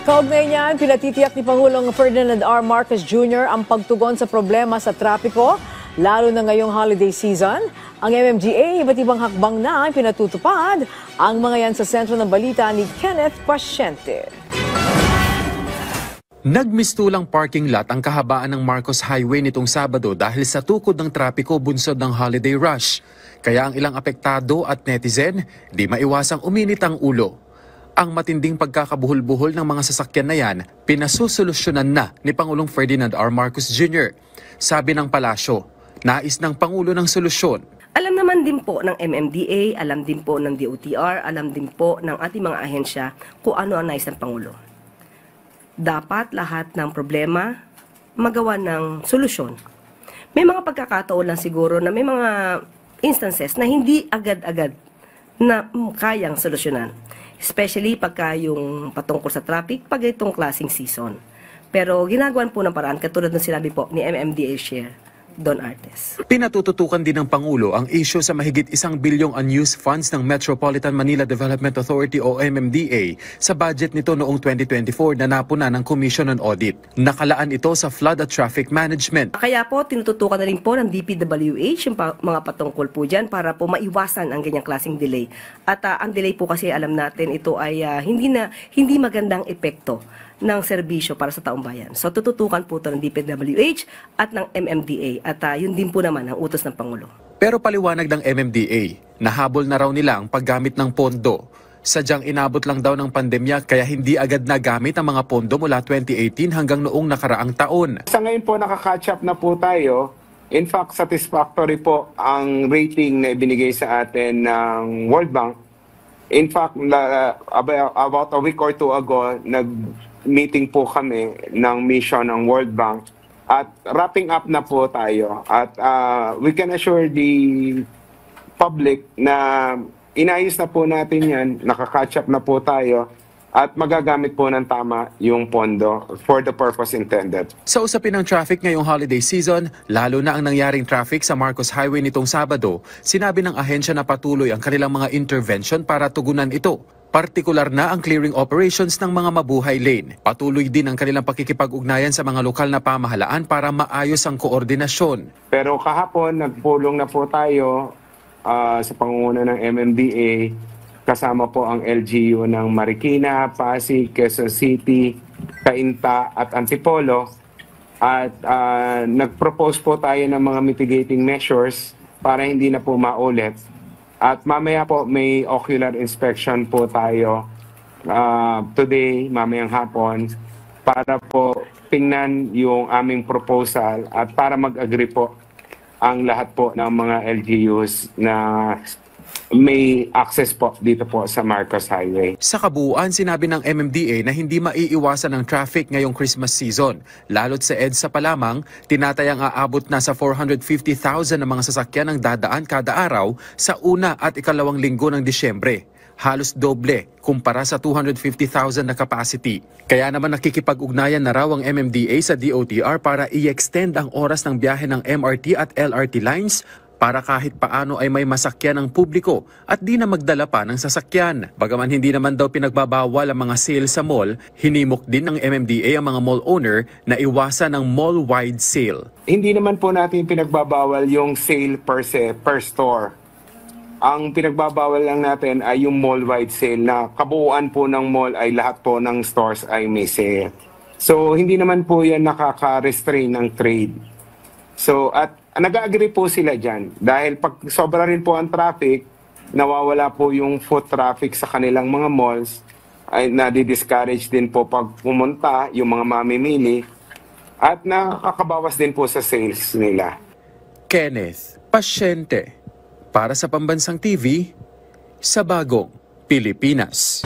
Kaugnay niyan, pinatitiyak ni Pangulong Ferdinand R. Marcos Jr. ang pagtugon sa problema sa trapiko, lalo na ngayong holiday season. Ang MMDA, iba't ibang hakbang na pinatutupad. Ang mga yan sa sentro ng balita ni Kenneth Pasyente. Nagmistulang parking lot ang kahabaan ng Marcos Highway nitong Sabado dahil sa tukod ng trapiko bunsod ng holiday rush. Kaya ang ilang apektado at netizen, di maiwasang uminit ang ulo. Ang matinding pagkakabuhol-buhol ng mga sasakyan na yan, pinasusolusyonan na ni Pangulong Ferdinand R. Marcos Jr. Sabi ng palasyo, nais ng Pangulo ng solusyon. Alam naman din po ng MMDA, alam din po ng DOTR, alam din po ng ating mga ahensya kung ano ang nais ng Pangulo. Dapat lahat ng problema magawa ng solusyon. May mga pagkakataon lang siguro na may mga instances na hindi agad-agad na kayang solusyonan. Especially pagka yung patungkol sa traffic, pag itong klaseng season. Pero ginagawan po ng paraan, katulad ng sinabi po ni MMDA Chair Don Artes. Pinatututukan din ng Pangulo ang issue sa mahigit 1 bilyong unused funds ng Metropolitan Manila Development Authority o MMDA sa budget nito noong 2024 na napuna ng Commission on Audit. Nakalaan ito sa flood at traffic management. Kaya po, tinututukan na rin po ng DPWH yung mga patungkol po dyan para po maiwasan ang ganyang klaseng delay. At ang delay po kasi alam natin ito ay hindi magandang epekto ng serbisyo para sa taong bayan. So tututukan po ito ng DPWH at ng MMDA at yun din po naman ang utos ng Pangulo. Pero paliwanag ng MMDA, nahabol na raw nila ang paggamit ng pondo. Sadyang inabot lang daw ng pandemya kaya hindi agad nagamit ang mga pondo mula 2018 hanggang noong nakaraang taon. Sa ngayon po nakaka-catch up na po tayo. In fact, satisfactory po ang rating na ibinigay sa atin ng World Bank. In fact, about a week or two ago, meeting po kami ng mission ng World Bank at wrapping up na po tayo at we can assure the public na inayos na po natin yan, nakaka-catch up na po tayo at magagamit po ng tama yung pondo for the purpose intended. Sa usapin ng traffic ngayong holiday season, lalo na ang nangyaring traffic sa Marcos Highway nitong Sabado, sinabi ng ahensya na patuloy ang kanilang mga intervention para tugunan ito. Partikular na ang clearing operations ng mga mabuhay lane. Patuloy din ang kanilang pakikipag-ugnayan sa mga lokal na pamahalaan para maayos ang koordinasyon. Pero kahapon, nagpulong na po tayo sa pangunguna ng MMDA, kasama po ang LGU ng Marikina, Pasig, Quezon City, Cainta at Antipolo. At nag-propose po tayo ng mga mitigating measures para hindi na po maulit. At mamaya po may ocular inspection po tayo today, mamayang hapon, para po tingnan yung aming proposal at para mag-agree po ang lahat po ng mga LGUs na may access po dito po sa Marcos Highway. Sa kabuuan, sinabi ng MMDA na hindi maiiwasan ang traffic ngayong Christmas season. Lalo't sa EDSA pa lamang, tinatayang aabot na sa 450,000 na mga sasakyan ang dadaan kada araw sa una at ikalawang linggo ng Disyembre. Halos doble kumpara sa 250,000 na capacity. Kaya naman nakikipag-ugnayan na raw ang MMDA sa DOTR para i-extend ang oras ng biyahe ng MRT at LRT lines para kahit paano ay may masakyan ng publiko at di na magdala pa ng sasakyan. Bagaman hindi naman daw pinagbabawal ang mga sale sa mall, hinimok din ng MMDA ang mga mall owner na iwasan ang mall-wide sale. Hindi naman po natin pinagbabawal yung sale per se, per store. Ang pinagbabawal lang natin ay yung mall-wide sale na kabuuan po ng mall ay lahat po ng stores ay may sale. So hindi naman po yan nakaka-restrain ng trade. So at nag-agree po sila dyan dahil pag sobra rin po ang traffic, nawawala po yung foot traffic sa kanilang mga malls, ay nadi-discourage din po pag pumunta yung mga mamimili at nakakabawas din po sa sales nila. Kenneth Pasyente para sa Pambansang TV sa Bagong Pilipinas.